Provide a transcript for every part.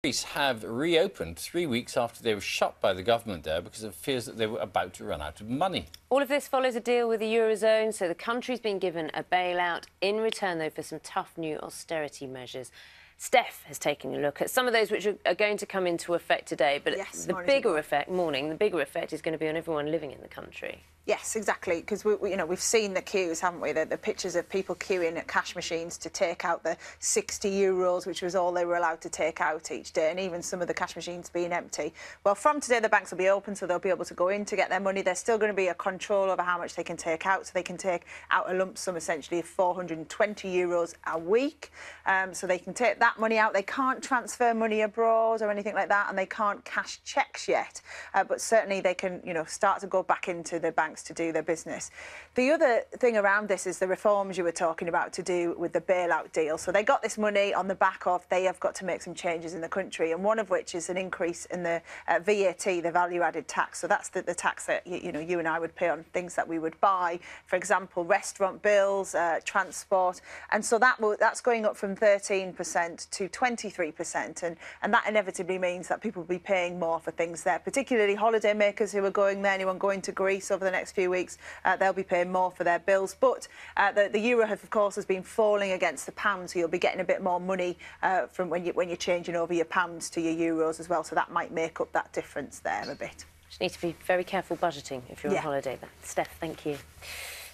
Greece have reopened 3 weeks after they were shut by the government there because of fears that they were about to run out of money. All of this follows a deal with the Eurozone, so the country's been given a bailout in return, though, for some tough new austerity measures. Steph has taken a look at some of those which are going to come into effect today, but the bigger effect is going to be on everyone living in the country. Yes, exactly, because we've seen the queues, haven't we? The pictures of people queuing at cash machines to take out the €60, which was all they were allowed to take out each day, and even some of the cash machines being empty. Well, from today, the banks will be open, so they'll be able to go in to get their money. There's still going to be a control over how much they can take out, so they can take out a lump sum, essentially, of €420 a week. So they can take that money out. They can't transfer money abroad or anything like that, and they can't cash cheques yet. But certainly they can, start to go back into the banks to do their business. The other thing around this is the reforms you were talking about to do with the bailout deal. So they got this money on the back of they have got to make some changes in the country, and one of which is an increase in the VAT, the value-added tax. So that's the tax that you and I would pay on things that we would buy, for example, restaurant bills, transport, and so that's going up from 13% to 23%, and that inevitably means that people will be paying more for things there, particularly holiday makers who are going there. Anyone going to Greece over the next few weeks, they'll be paying more for their bills. But the euro, of course, has been falling against the pound, so you'll be getting a bit more money from when you're changing over your pounds to your euros as well. So that might make up that difference there a bit. Just need to be very careful budgeting if you're on holiday. Steph, thank you.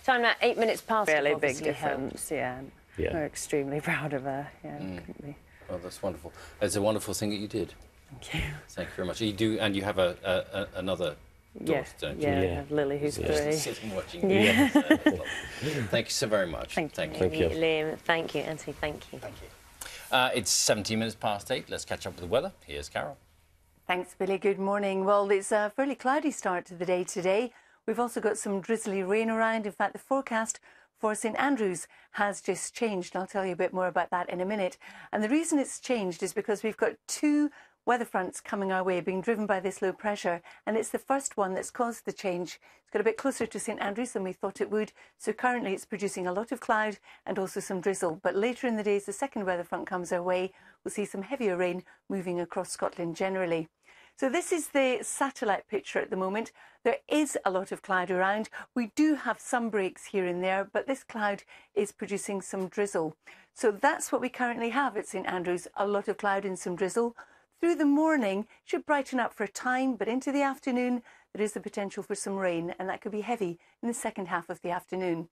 Time now, 8 minutes past. Really big difference, yeah. We're extremely proud of her. Yeah, couldn't be. Well, that's wonderful. It's a wonderful thing that you did. Thank you. Thank you very much. You do, and you have another daughter, don't you? Yeah, I have Lily, who's 3. Sitting watching. Thank you so very much. Thank you. Liam, thank you. Anthony, thank you. Thank you. It's 17 minutes past 8. Let's catch up with the weather. Here's Carol. Thanks, Billy. Good morning. Well, it's a fairly cloudy start to the day today. We've also got some drizzly rain around. In fact, the forecast for St Andrews has just changed. I'll tell you a bit more about that in a minute. And the reason it's changed is because we've got 2 weather fronts coming our way, being driven by this low pressure, and it's the first one that's caused the change. It's got a bit closer to St Andrews than we thought it would, so currently it's producing a lot of cloud and also some drizzle. But later in the day, as the second weather front comes our way, we'll see some heavier rain moving across Scotland generally. So this is the satellite picture at the moment. There is a lot of cloud around. We do have some breaks here and there, but this cloud is producing some drizzle. So that's what we currently have at St Andrews, a lot of cloud and some drizzle. Through the morning, it should brighten up for a time, but into the afternoon, there is the potential for some rain, and that could be heavy in the second half of the afternoon.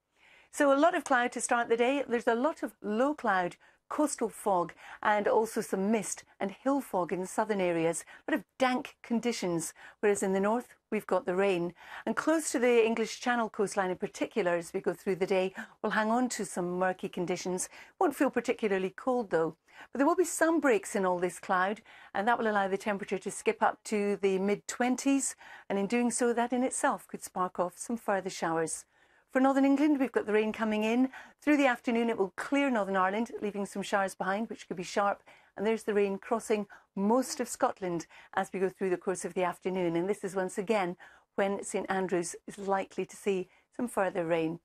So a lot of cloud to start the day. There's a lot of low cloud, coastal fog, and also some mist and hill fog in the southern areas. A lot of dank conditions, whereas in the north, we've got the rain. And close to the English Channel coastline in particular, as we go through the day, we'll hang on to some murky conditions. Won't feel particularly cold, though. But there will be some breaks in all this cloud, and that will allow the temperature to skip up to the mid-20s. And in doing so, that in itself could spark off some further showers. For Northern England, we've got the rain coming in. Through the afternoon, it will clear Northern Ireland, leaving some showers behind, which could be sharp. And there's the rain crossing most of Scotland as we go through the course of the afternoon. And this is once again when St Andrews is likely to see some further rain.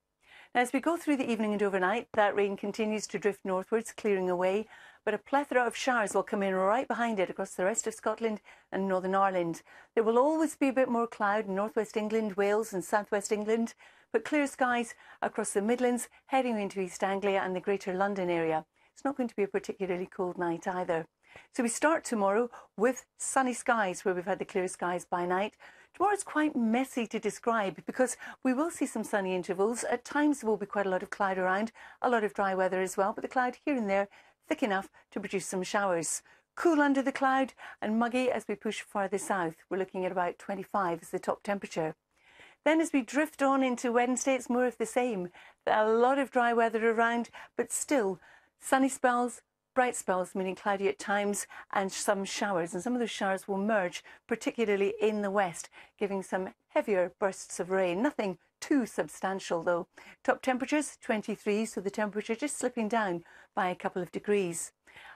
Now, as we go through the evening and overnight, that rain continues to drift northwards, clearing away. But a plethora of showers will come in right behind it across the rest of Scotland and Northern Ireland. There will always be a bit more cloud in northwest England, Wales and southwest England, but clear skies across the Midlands, heading into East Anglia and the Greater London area. It's not going to be a particularly cold night either. So we start tomorrow with sunny skies, where we've had the clear skies by night. Tomorrow's quite messy to describe because we will see some sunny intervals. At times there will be quite a lot of cloud around, a lot of dry weather as well, but the cloud here and there thick enough to produce some showers. Cool under the cloud and muggy as we push further south. We're looking at about 25 as the top temperature. Then as we drift on into Wednesday, it's more of the same. A lot of dry weather around, but still sunny spells, bright spells, meaning cloudy at times, and some showers. And some of those showers will merge, particularly in the west, giving some heavier bursts of rain. Nothing too substantial, though. Top temperatures, 23, so the temperature just slipping down by a couple of degrees.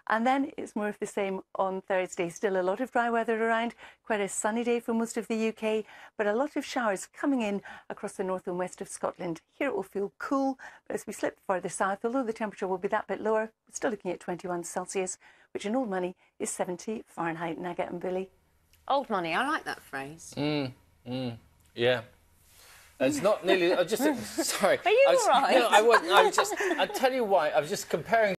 And then it's more of the same on Thursday. Still a lot of dry weather around, quite a sunny day for most of the UK, but a lot of showers coming in across the north and west of Scotland. Here it will feel cool, but as we slip further south, although the temperature will be that bit lower, we're still looking at 21 Celsius, which in old money is 70 Fahrenheit. Nugget and Billy. Old money, I like that phrase. Yeah. It's not nearly... I just... Sorry. Are you all right? No, I wasn't. I tell you why. I was just comparing